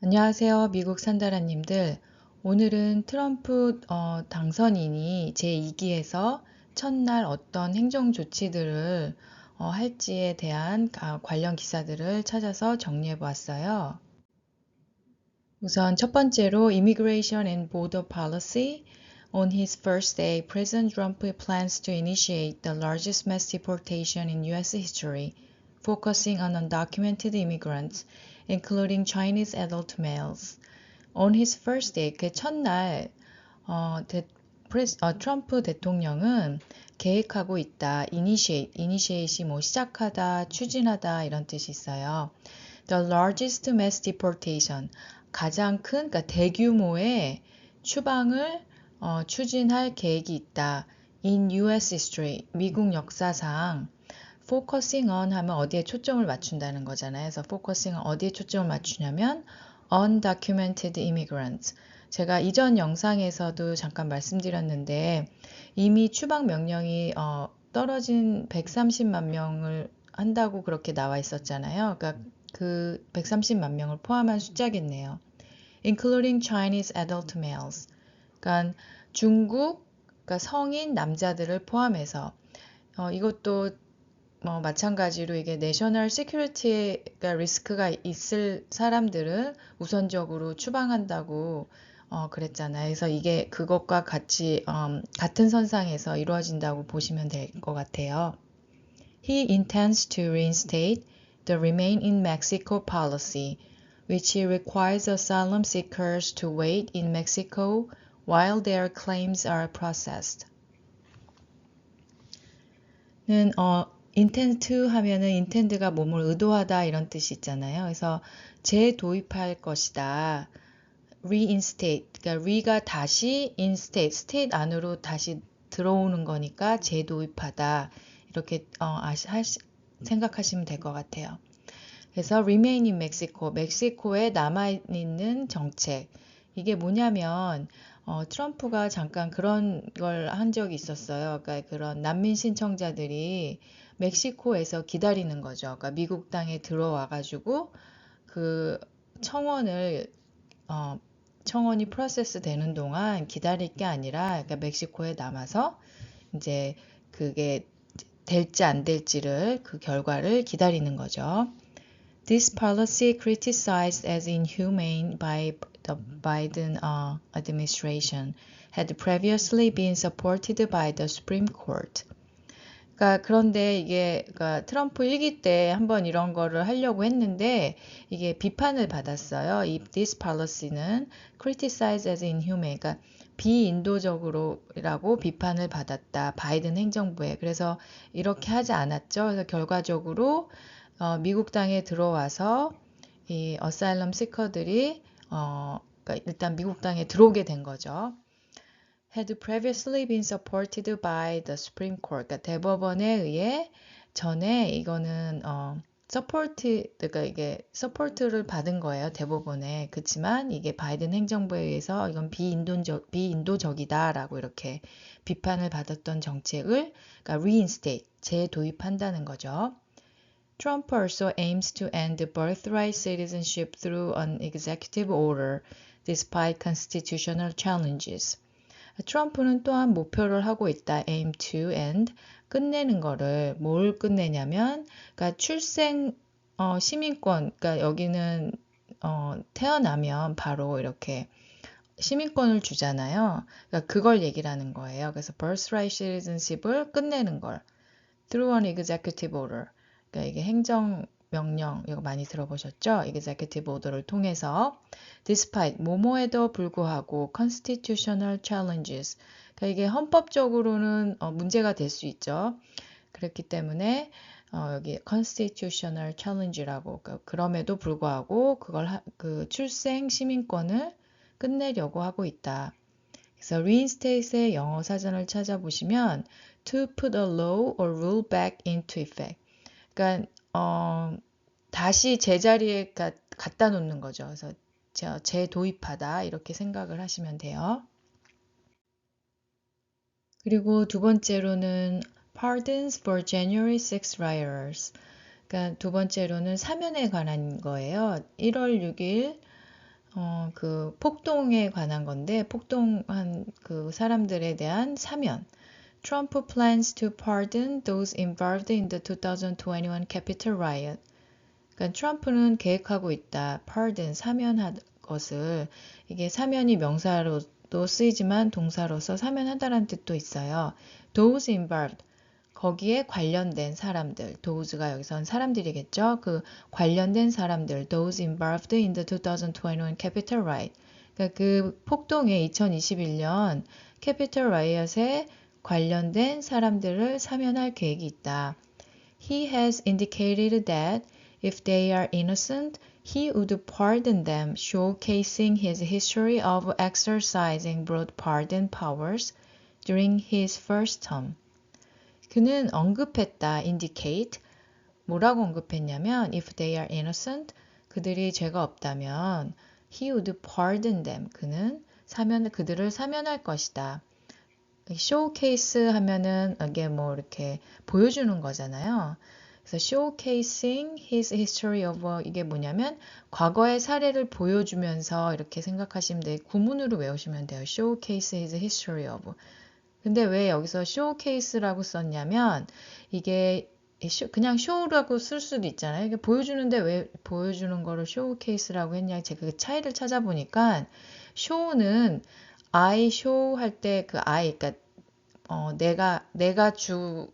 안녕하세요. 미국 산다라님들. 오늘은 트럼프 당선인이 제2기에서 첫날 어떤 행정 조치들을 할지에 대한 관련 기사들을 찾아서 정리해 보았어요. 우선 첫 번째로 Immigration and Border Policy. On his first day, President Trump plans to initiate the largest mass deportation in U.S. history, focusing on undocumented immigrants, including Chinese adult males. On his first day, 그 첫날 트럼프 대통령은 계획하고 있다. initiate이 뭐 시작하다, 추진하다 이런 뜻이 있어요. The largest mass deportation, 가장 큰, 그러니까 대규모의 추방을 추진할 계획이 있다. In US history, 미국 역사상 focusing on 하면 어디에 초점을 맞춘다는 거잖아요. 그래서 focusing on 어디에 초점을 맞추냐면 undocumented immigrants. 제가 이전 영상에서도 잠깐 말씀드렸는데 이미 추방 명령이 떨어진 130만 명을 한다고 그렇게 나와 있었잖아요. 그러니까 그 130만 명을 포함한 숫자겠네요. Including Chinese adult males. 그러니까 중국, 그러니까 성인 남자들을 포함해서 이것도 마찬가지로 이게 내셔널 시큐리티가 리스크가 있을 사람들은 우선적으로 추방한다고 그랬잖아요. 그래서 이게 그것과 같이 같은 선상에서 이루어진다고 보시면 될 것 같아요. He intends to reinstate the Remain in Mexico policy, which requires asylum seekers to wait in Mexico while their claims are processed. 는 intend to 하면은 intend가 뭐뭘 의도하다 이런 뜻이 있잖아요. 그래서 재도입할 것이다. reinstate, 그러니까 re가 다시 instate, state 안으로 다시 들어오는 거니까 재도입하다. 이렇게 생각하시면 될 것 같아요. 그래서 remain in Mexico, 멕시코에 남아있는 정책. 이게 뭐냐면 트럼프가 잠깐 그런 걸 한 적이 있었어요. 그러니까 그런 난민 신청자들이 멕시코에서 기다리는 거죠. 그러니까 미국 땅에 들어와 가지고 그 청원이 프로세스 되는 동안 기다릴 게 아니라 그러니까 멕시코에 남아서 이제 그게 될지 안 될지를 그 결과를 기다리는 거죠. This policy criticized as inhumane by the Biden administration had previously been supported by the Supreme Court. 그런데 이게 트럼프 1기 때 한번 이런 거를 하려고 했는데 이게 비판을 받았어요. This policy는 criticized as inhumane, 그러니까 비인도적으로라고 비판을 받았다. 바이든 행정부에. 그래서 이렇게 하지 않았죠. 그래서 결과적으로 미국 땅에 들어와서 이 어사일럼 시커들이 그러니까 일단 미국 땅에 들어오게 된 거죠. Had previously been supported by the Supreme Court. 그러니까 대법원에 의해 전에 이거는 그러니까 이게 서포트를 받은 거예요. 대법원에. 그렇지만 이게 바이든 행정부에 의해서 이건 비인도적이다라고 이렇게 비판을 받았던 정책을 그러니까 reinstate, 재도입한다는 거죠. Trump also aims to end birthright citizenship through an executive order, despite constitutional challenges. 트럼프는 또한 목표를 하고 있다. aim to end, 끝내는 거를 뭘 끝내냐면, 그러니까 출생 시민권, 그러니까 여기는 태어나면 바로 이렇게 시민권을 주잖아요. 그러니까 그걸 얘기를 하는 거예요. 그래서 birthright citizenship을 끝내는 걸 through an executive order. 그러니까 이게 행정명령, 이거 많이 들어보셨죠? executive order를 통해서 despite, 뭐뭐에도 불구하고 constitutional challenges, 그러니까 이게 헌법적으로는 문제가 될 수 있죠. 그렇기 때문에 여기 constitutional challenge라고, 그러니까 그럼에도 불구하고 그 출생 시민권을 끝내려고 하고 있다. 그래서 reinstate의 영어 사전을 찾아보시면 to put a law or rule back into effect. 그러니까 다시 제자리에 갖다 놓는 거죠. 그래서 재도입하다 이렇게 생각을 하시면 돼요. 그리고 두 번째로는 pardons for January 6 rioters. 그러니까 두 번째로는 사면에 관한 거예요. 1월 6일 그 폭동에 관한 건데 폭동한 그 사람들에 대한 사면. Trump plans to pardon those involved in the 2021 Capitol riot. 그러니까 트럼프는 계획하고 있다. pardon, 사면할 것을. 이게 사면이 명사로도 쓰이지만 동사로서 사면하다라는 뜻도 있어요. those involved. 거기에 관련된 사람들, those가 여기선 사람들이겠죠. 그 관련된 사람들, those involved in the 2021 Capitol riot. 그러니까 그 폭동에 2021년 Capitol riot에 관련된 사람들을 사면할 계획이 있다. He has indicated that if they are innocent, he would pardon them, showcasing his history of exercising broad pardon powers during his first term. 그는 언급했다, indicate. 뭐라고 언급했냐면, if they are innocent, 그들이 죄가 없다면, he would pardon them. 그는 그들을 사면할 것이다. showcase 하면은 이게 뭐 이렇게 보여주는 거잖아요. 그래서 showcasing his history of 이게 뭐냐면 과거의 사례를 보여주면서 이렇게 생각하시면 돼요. 구문으로 외우시면 돼요. showcase his history of. 근데 왜 여기서 showcase라고 썼냐면 이게 그냥 show라고 쓸 수도 있잖아요. 이게 보여주는데 왜 보여주는 거를 showcase라고 했냐. 제가 그 차이를 찾아보니까 show는 I show 할 때 그 I, 그러니까 내가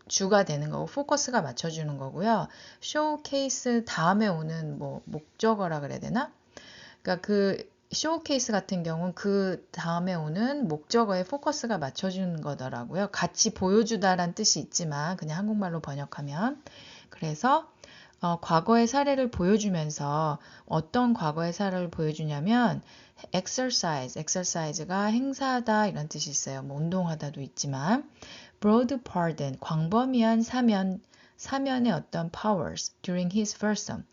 주가 되는 거고 포커스가 맞춰주는 거고요. showcase 다음에 오는 뭐 목적어라 그래야 되나? 그러니까 그 쇼케이스 같은 경우는 그 다음에 오는 목적어에 포커스가 맞춰주는 거더라고요. 같이 보여주다란 뜻이 있지만 그냥 한국말로 번역하면 그래서 과거의 사례를 보여주면서 어떤 과거의 사례를 보여주냐면 exercise가 행사하다 이런 뜻이 있어요. 뭐 운동하다도 있지만 broad pardon, 광범위한 사면의 어떤 powers during his first term.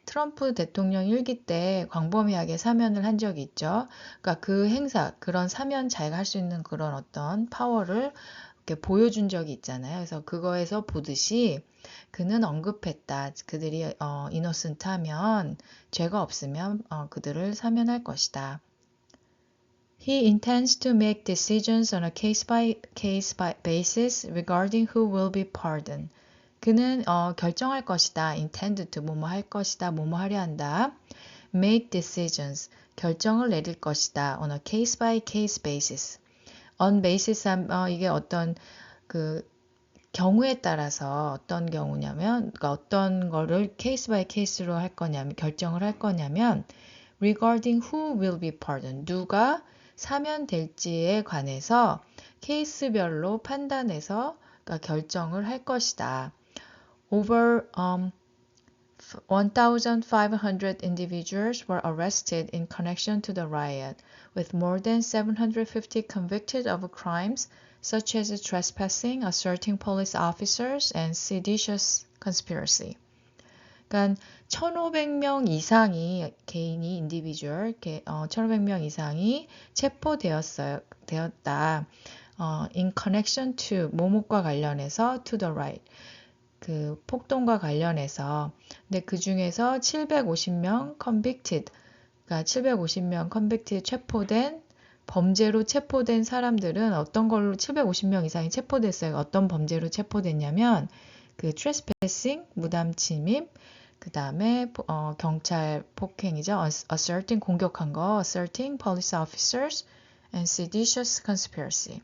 트럼프 대통령 1기 때 광범위하게 사면을 한 적이 있죠. 그러니까 그 행사, 그런 사면 자기가 할 수 있는 그런 어떤 파워를 이렇게 보여준 적이 있잖아요. 그래서 그거에서 보듯이 그는 언급했다. 그들이 이노센트하면 죄가 없으면 그들을 사면할 것이다. He intends to make decisions on a case-by-case basis regarding who will be pardoned. 그는 결정할 것이다. intend to 뭐뭐 할 것이다. 뭐뭐 하려 한다. make decisions 결정을 내릴 것이다. on a case-by-case basis. on basis 이게 어떤 그 경우에 따라서 어떤 경우냐면 그러니까 어떤 거를 case by case로 할 거냐면 결정을 할 거냐면 regarding who will be pardoned 누가 사면될지에 관해서 케이스별로 판단해서 그러니까 결정을 할 것이다. Over 1,500 individuals were arrested in connection to the riot, with more than 750 convicted of crimes such as trespassing, assaulting police officers, and seditious conspiracy. 그러니까 1,500명 이상이 개인이 individual, 1,500명 이상이 되었다. In connection to 뭐뭐과 관련해서 to the riot. 그 폭동과 관련해서 근데 그 중에서 750명 convicted 그러니까 750명 convicted 범죄로 체포된 사람들은 어떤 걸로 750명 이상이 체포됐어요. 어떤 범죄로 체포됐냐면 그 trespassing 무단 침입 그 다음에 경찰 폭행이죠. assaulting 공격한 거 assaulting police officers and seditious conspiracy.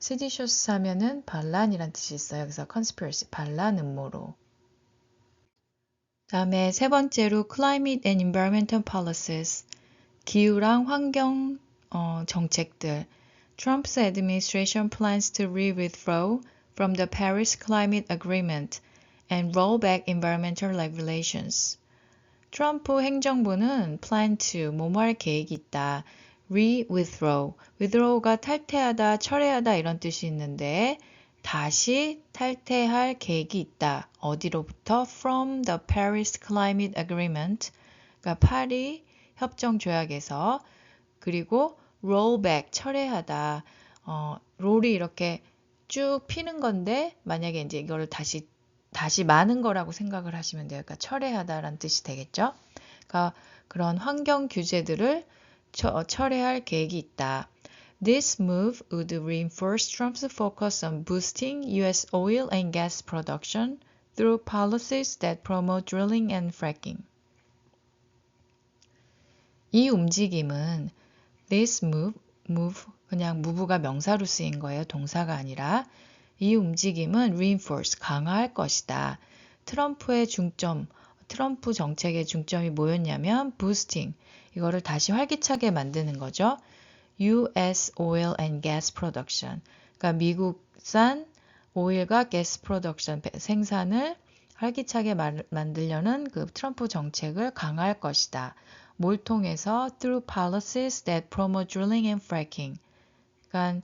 seditious 하면은 반란이란 뜻이 있어요. 그래서 conspiracy, 반란 음모로. 다음에 세 번째로 climate and environmental policies, 기후랑 환경 정책들. Trump's administration plans to withdraw from the Paris Climate Agreement and roll back environmental regulations. 트럼프 행정부는 plan to, 뭐뭐할 계획이 있다. withdraw가 탈퇴하다, 철회하다 이런 뜻이 있는데 다시 탈퇴할 계획이 있다. 어디로부터? From the Paris Climate Agreement, 그러니까 파리 협정 조약에서 그리고 rollback, 철회하다. 롤이 이렇게 쭉 피는 건데 만약에 이제 이거를 다시 많은 거라고 생각을 하시면 돼요. 그러니까 철회하다라는 뜻이 되겠죠. 그러니까 그런 환경 규제들을 철회할 계획이 있다. This move would reinforce Trump's focus on boosting U.S. oil and gas production through policies that promote drilling and fracking. 이 움직임은 this move 그냥 move가 명사로 쓰인 거예요. 동사가 아니라 이 움직임은 reinforce 강화할 것이다. 트럼프 정책의 중점이 뭐였냐면 boosting 이거를 다시 활기차게 만드는 거죠. U.S. oil and gas production 그러니까 미국산 오일과 가스 프로덕션 생산을 활기차게 만들려는 그 트럼프 정책을 강화할 것이다. 뭘 통해서? Through policies that promote drilling and fracking. 그러니까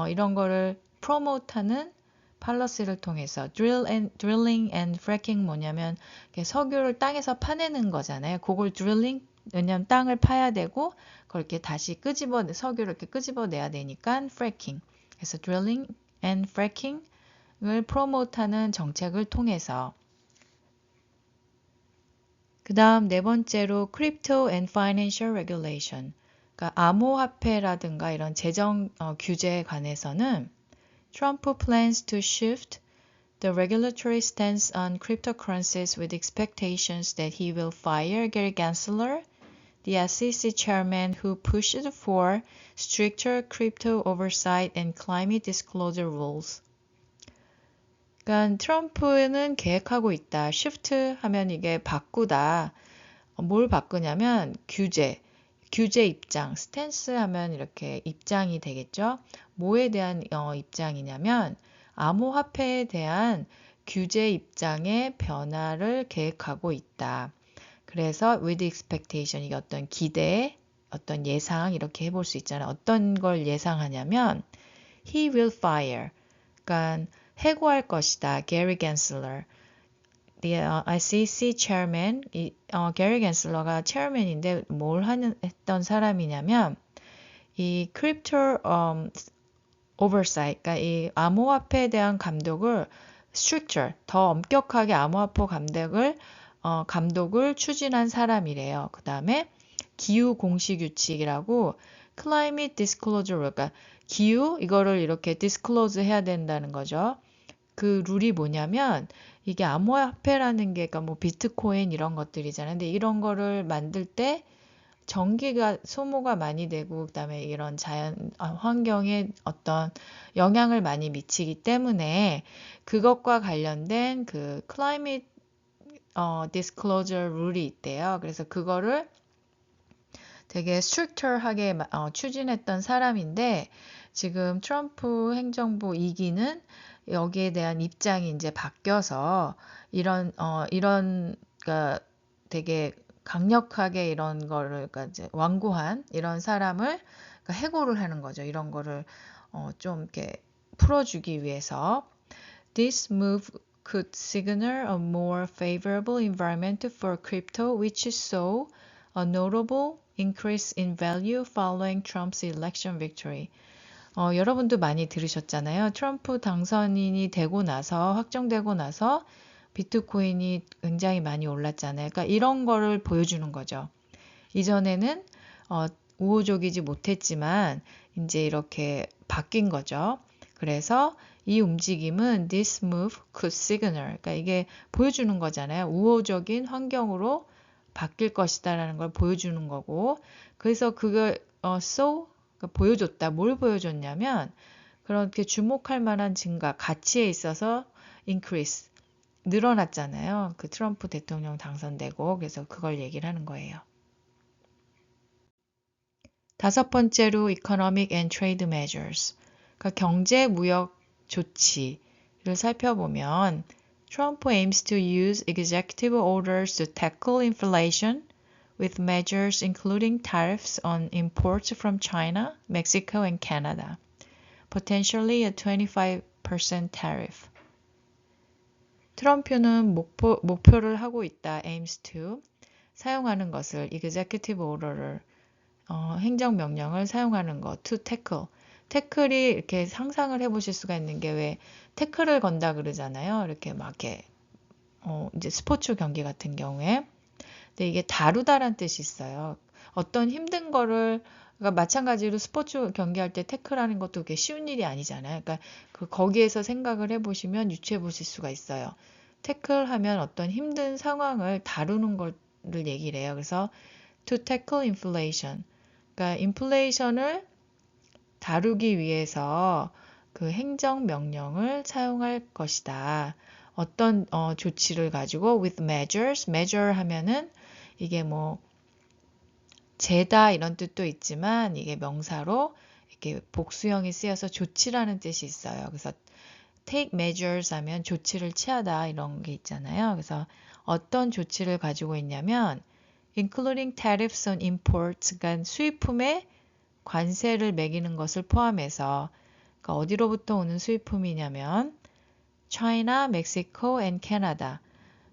이런 거를 promote하는 policy를 통해서 drilling and fracking 뭐냐면 석유를 땅에서 파내는 거잖아요. 그걸 drilling 왜냐면 땅을 파야 되고 그걸 이렇게 다시 석유를 이렇게 끄집어내야 되니까 fracking. 그래서 drilling and fracking을 promote하는 정책을 통해서 그 다음 네 번째로 Crypto and Financial Regulation 그러니까 암호화폐라든가 이런 재정 규제에 관해서는 Trump plans to shift the regulatory stance on cryptocurrencies with expectations that he will fire Gary Gensler, the SEC chairman who pushed for stricter crypto oversight and climate disclosure rules. 그러니까 트럼프는 계획하고 있다. shift 하면 이게 바꾸다. 뭘 바꾸냐면 규제 입장, 스탠스 하면 이렇게 입장이 되겠죠. 뭐에 대한 입장이냐면 암호화폐에 대한 규제 입장의 변화를 계획하고 있다. 그래서 with expectation 이게 어떤 기대, 어떤 예상 이렇게 해볼 수 있잖아요. 어떤 걸 예상하냐면 he will fire 그러니까 해고할 것이다. Gary Gensler The SEC chairman, 게리 겐슬러가 chairman인데 뭘 했던 사람이냐면 이 crypto oversight, 그러니까 이 암호화폐에 대한 감독을 stricter, 더 엄격하게 암호화폐 감독을 추진한 사람이래요. 그 다음에 기후 공시 규칙이라고 climate disclosure, 그러니까 기후 이거를 이렇게 disclose 해야 된다는 거죠. 그 룰이 뭐냐면 이게 암호화폐라는 게 그러니까 뭐 비트코인 이런 것들이잖아요. 근데 이런 거를 만들 때 전기가 소모가 많이 되고 그다음에 이런 자연 환경에 어떤 영향을 많이 미치기 때문에 그것과 관련된 그 클라이밋 디스클로저 룰이 있대요. 그래서 그거를 되게 스트릭터하게 추진했던 사람인데 지금 트럼프 행정부 2기는 여기에 대한 입장이 이제 바뀌어서 이런 그러니까 되게 강력하게 이런 거를 그러니까 이제 완고한 이런 사람을 그러니까 해고를 하는 거죠. 이런 거를 좀 이렇게 풀어주기 위해서 This move could signal a more favorable environment for crypto, which saw a notable increase in value following Trump's election victory. 여러분도 많이 들으셨잖아요. 트럼프 당선인이 되고 나서 확정되고 나서 비트코인이 굉장히 많이 올랐잖아요. 그러니까 이런 거를 보여주는 거죠. 이전에는 우호적이지 못했지만 이제 이렇게 바뀐 거죠. 그래서 이 움직임은 this move could signal 그러니까 이게 보여주는 거잖아요. 우호적인 환경으로 바뀔 것이다라는 걸 보여주는 거고 그래서 그걸 그러니까 보여줬다. 뭘 보여줬냐면 그렇게 주목할 만한 증가, 가치에 있어서 increase, 늘어났잖아요. 그 트럼프 대통령 당선되고 그래서 그걸 얘기를 하는 거예요. 다섯 번째로 economic and trade measures, 그러니까 경제 무역 조치를 살펴보면 Trump aims to use executive orders to tackle inflation with measures including tariffs on imports from China, Mexico, and Canada, potentially a 25% tariff. 트럼프는 목표를 하고 있다. aims to 사용하는 것을 executive order를 행정명령을 사용하는 것 to tackle. 태클이 이렇게 상상을 해보실 수가 있는 게 왜 태클을 건다 그러잖아요. 이렇게 막 이렇게 이제 스포츠 경기 같은 경우에 근데 이게 다루다란 뜻이 있어요. 어떤 힘든 거를 그러니까 마찬가지로 스포츠 경기할 때 태클하는 것도 그게 쉬운 일이 아니잖아요. 그러니까 거기에서 생각을 해보시면 유추해 보실 수가 있어요. 태클하면 어떤 힘든 상황을 다루는 거를 얘기를 해요. 그래서 to tackle inflation. 그러니까 인플레이션을 다루기 위해서 그 행정명령을 사용할 것이다. 어떤 조치를 가지고 with measures, measure 하면은 이게 뭐 재다 이런 뜻도 있지만 이게 명사로 이렇게 복수형이 쓰여서 조치라는 뜻이 있어요. 그래서 take measures 하면 조치를 취하다 이런 게 있잖아요. 그래서 어떤 조치를 가지고 있냐면 including tariffs on imports, 그러니까 수입품에 관세를 매기는 것을 포함해서 그러니까 어디로부터 오는 수입품이냐면 China, Mexico and Canada.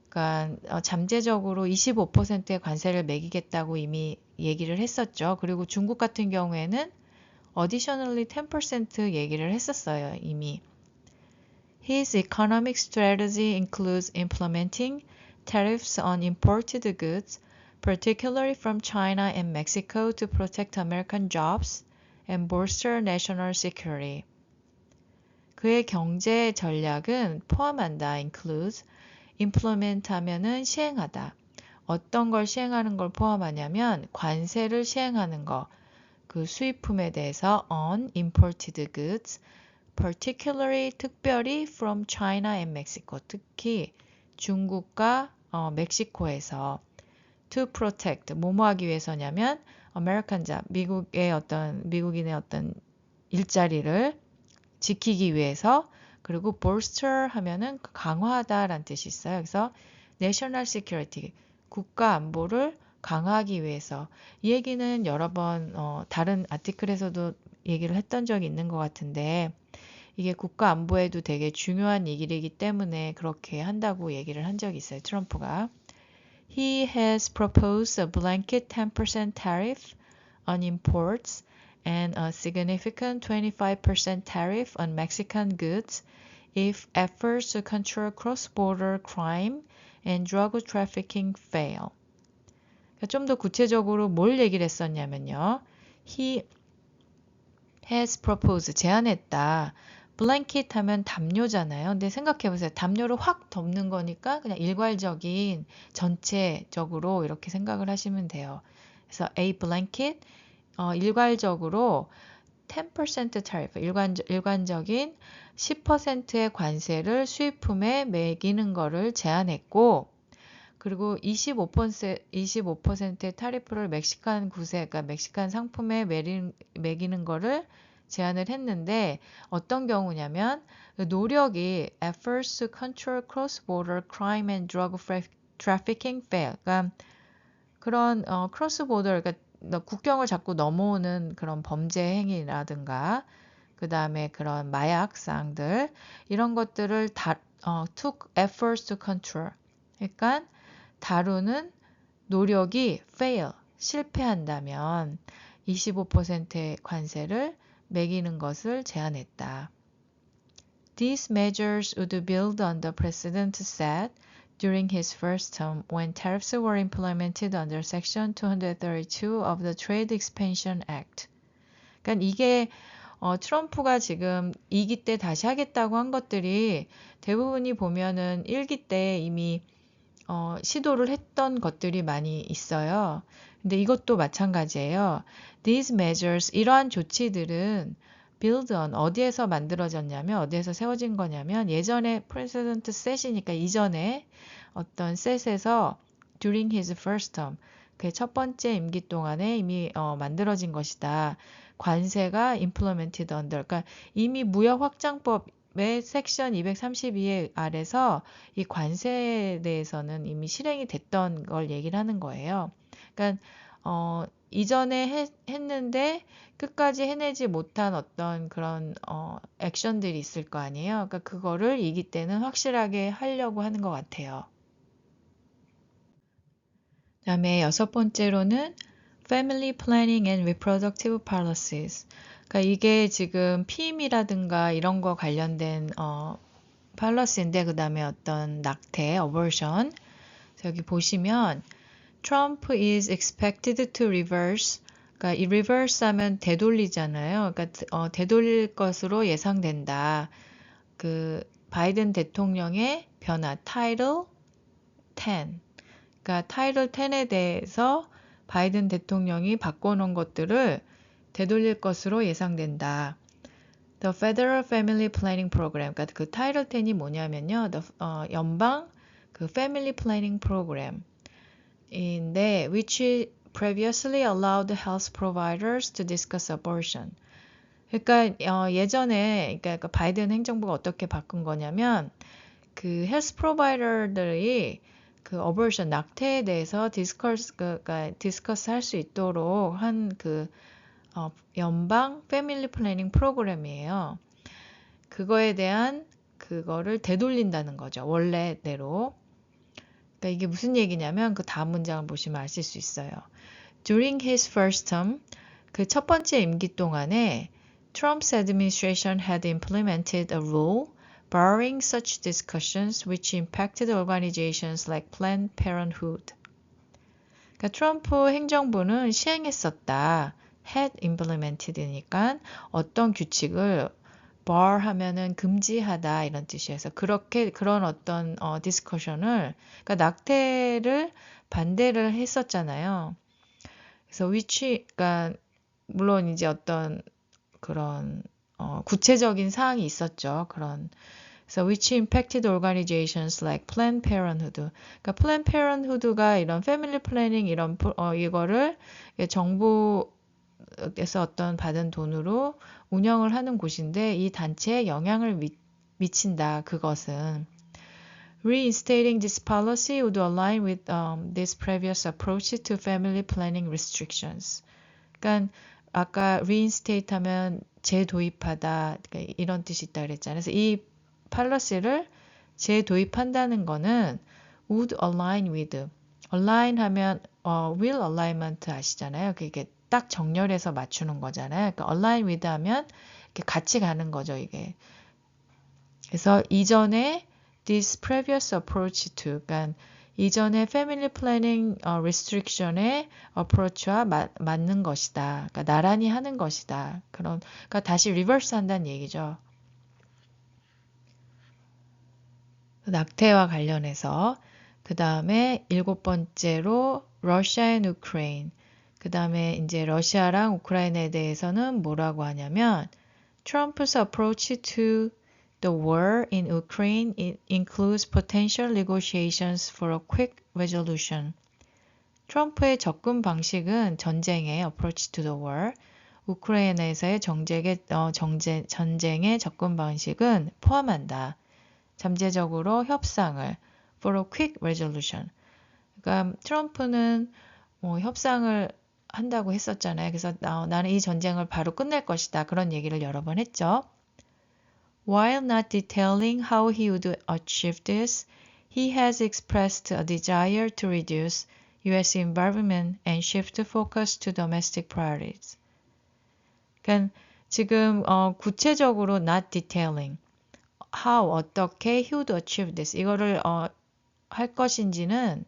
그러니까 잠재적으로 25%의 관세를 매기겠다고 이미 얘기를 했었죠. 그리고 중국 같은 경우에는 additionally 10% 얘기를 했었어요, 이미. His economic strategy includes implementing tariffs on imported goods, particularly from China and Mexico, to protect American jobs and bolster national security. 그의 경제 전략은 포함한다, includes, implement 하면은 시행하다. 어떤 걸 시행하는 걸 포함하냐면 관세를 시행하는 거, 그 수입품에 대해서 on imported goods, particularly 특별히 from China and Mexico, 특히 중국과 멕시코에서 to protect, 뭐뭐 하기 위해서냐면 American job, 미국인의 어떤 일자리를 지키기 위해서, 그리고 bolster 하면은 강화하다라는 뜻이 있어요. 그래서 national security, 국가 안보를 강화하기 위해서. 이 얘기는 여러 번 다른 아티클에서도 얘기를 했던 적이 있는 것 같은데 이게 국가 안보에도 되게 중요한 얘기이기 때문에 그렇게 한다고 얘기를 한 적이 있어요. 트럼프가. He has proposed a blanket 10% tariff on imports and a significant 25% tariff on Mexican goods if efforts to control cross-border crime and drug trafficking fail. 좀 더 구체적으로 뭘 얘기를 했었냐면요. He has proposed, 제안했다. blanket 하면 담요잖아요. 근데 생각해보세요. 담요를 확 덮는 거니까 그냥 일괄적인 전체적으로 이렇게 생각을 하시면 돼요. 그래서 a blanket, 일괄적으로 10% tariff, 일관적인 10%의 관세를 수입품에 매기는 거를 제안했고, 그리고 25%의 타리프를 멕시칸 구세, 그러니까 멕시칸 상품에 매기는 거를 제안을 했는데 어떤 경우냐면 노력이 efforts to control cross-border crime and drug trafficking fail. 그러니까 그런 cross-border, 그러니까 국경을 자꾸 넘어오는 그런 범죄 행위라든가 그 다음에 그런 마약상들 이런 것들을 took efforts to control. 그러니까 다루는 노력이 fail, 실패한다면 25%의 관세를 매기는 것을 제안했다. These measures would build on the President said during his first term when tariffs were implemented under Section 232 of the Trade Expansion Act. 그러니까 이게 트럼프가 지금 2기 때 다시 하겠다고 한 것들이 대부분이 보면은 1기 때 이미 시도를 했던 것들이 많이 있어요. 근데 이것도 마찬가지예요. These measures, 이러한 조치들은 build on, 어디에서 만들어졌냐면, 어디에서 세워진 거냐면, 예전에 President set이니까 이전에 어떤 set에서 during his first term, 그의 첫 번째 임기 동안에 이미 만들어진 것이다. 관세가 implemented under, 그러니까 이미 무역확장법 의 섹션 232의 아래서 이 관세에 대해서는 이미 실행이 됐던 걸 얘기를 하는 거예요. 그러니까 이전에 했는데 끝까지 해내지 못한 어떤 그런 액션들이 있을 거 아니에요. 그러니까 그거를 2기 때는 확실하게 하려고 하는 것 같아요. 그다음에 6번째로는 Family Planning and Reproductive Policies. 그러니까 이게 지금 피임이라든가 이런 거 관련된 팔러시인데 그 다음에 어떤 낙태, 어버션. 여기 보시면 Trump is expected to reverse. 그러니까 이 reverse 하면 되돌리잖아요. 그러니까 되돌릴 것으로 예상된다. 그 바이든 대통령의 변화, Title 10. 그러니까 Title 10에 대해서 바이든 대통령이 바꿔놓은 것들을 되돌릴 것으로 예상된다. The Federal Family Planning Program. 그러니까 그 Title 10이 뭐냐면요. 연방 그 Family Planning Program. 인데 which previously allowed health providers to discuss abortion. 그러니까 예전에 그러니까 그 바이든 행정부가 어떻게 바꾼 거냐면 그 헬스 프로바이더들이 그 어버션 낙태에 대해서 디스커스 할 수 있도록 한 그 연방 패밀리 플래닝 프로그램이에요. 그거에 대한 그거를 되돌린다는 거죠. 원래대로. 그러니까 이게 무슨 얘기냐면 그 다음 문장을 보시면 아실 수 있어요. During his first term, 그 첫 번째 임기 동안에 Trump's administration had implemented a rule barring such discussions which impacted organizations like Planned Parenthood. 그러니까 트럼프 행정부는 시행했었다. had implemented니까 어떤 규칙을 bar 하면은 금지하다 이런 뜻이어서 그런 어떤 디스커션을 그러니까 낙태를 반대를 했었잖아요. 그래서 그러니까 물론 이제 어떤 그런 구체적인 사항이 있었죠. 그래서 which impacted organizations like Planned Parenthood. 그러니까 Planned Parenthood가 이런 패밀리 플래닝 이거를 정부에서 어떤 받은 돈으로 운영을 하는 곳인데 이 단체에 영향을 미친다. 그것은 Reinstating this policy would align with this previous approach to family planning restrictions. 그러니까 아까 reinstate 하면 재도입하다 그러니까 이런 뜻이 있다 그랬잖아요. 그래서 이 policy를 재도입한다는 거는 would align with align 하면 will alignment 아시잖아요. 그게 딱 정렬해서 맞추는 거잖아요. 그러니까 align with 하면 이렇게 같이 가는 거죠, 이게. 그래서 이전에 this previous approach to 그러니까 이전의 패밀리 플래닝 restriction의 approach와 맞는 것이다. 그러니까 나란히 하는 것이다. 그러니까 다시 리버스 한다는 얘기죠. 낙태와 관련해서 그 다음에 7번째로 러시아 앤 우크라이나 그 다음에 이제 러시아랑 우크라이나에 대해서는 뭐라고 하냐면 Trump's approach to the war in Ukraine includes potential negotiations for a quick resolution. 트럼프의 접근 방식은 전쟁의 approach to the war, 우크라이나에서의 전쟁의 접근 방식은 포함한다. 잠재적으로 협상을 for a quick resolution. 그러니까 트럼프는 협상을 한다고 했었잖아요. 그래서 나는 이 전쟁을 바로 끝낼 것이다. 그런 얘기를 여러 번 했죠. While not detailing how he would achieve this, he has expressed a desire to reduce U.S. involvement and shift focus to domestic priorities. 그러니까 지금 구체적으로 not detailing, how 어떻게 he would achieve this 이거를 할 것인지는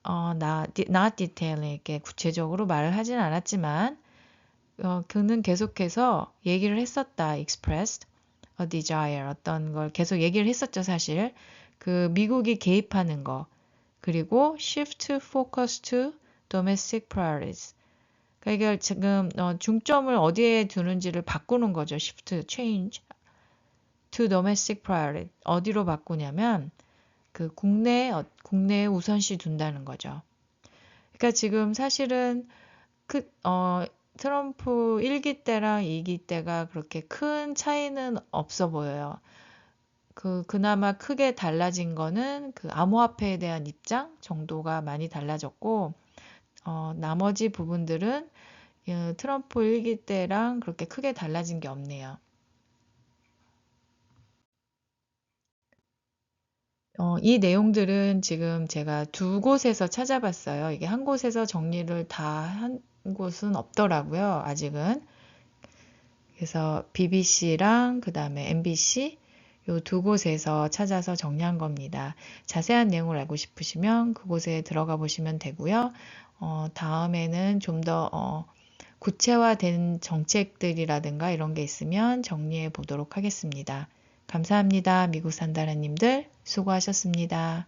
not detailing 이렇게 구체적으로 말을 하진 않았지만 그는 계속해서 얘기를 했었다. expressed a desire 어떤 걸 계속 얘기를 했었죠. 사실 그 미국이 개입하는 거 그리고 shift focus to domestic priorities 그러니까 이게 지금 중점을 어디에 두는지를 바꾸는 거죠. shift change to domestic priority 어디로 바꾸냐면 그 국내에 우선시 둔다는 거죠. 그러니까 지금 사실은 트럼프 1기 때랑 2기 때가 그렇게 큰 차이는 없어 보여요. 그나마 크게 달라진 거는 그 암호화폐에 대한 입장 정도가 많이 달라졌고, 나머지 부분들은 트럼프 1기 때랑 그렇게 크게 달라진 게 없네요. 이 내용들은 지금 제가 두 곳에서 찾아봤어요. 이게 한 곳에서 정리를 다 한 곳은 없더라고요, 아직은. 그래서 BBC랑 그 다음에 MBC 요 두 곳에서 찾아서 정리한 겁니다. 자세한 내용을 알고 싶으시면 그곳에 들어가 보시면 되고요. 다음에는 좀 더 구체화된 정책들이라든가 이런 게 있으면 정리해 보도록 하겠습니다. 감사합니다. 미국 산다라님들 수고하셨습니다.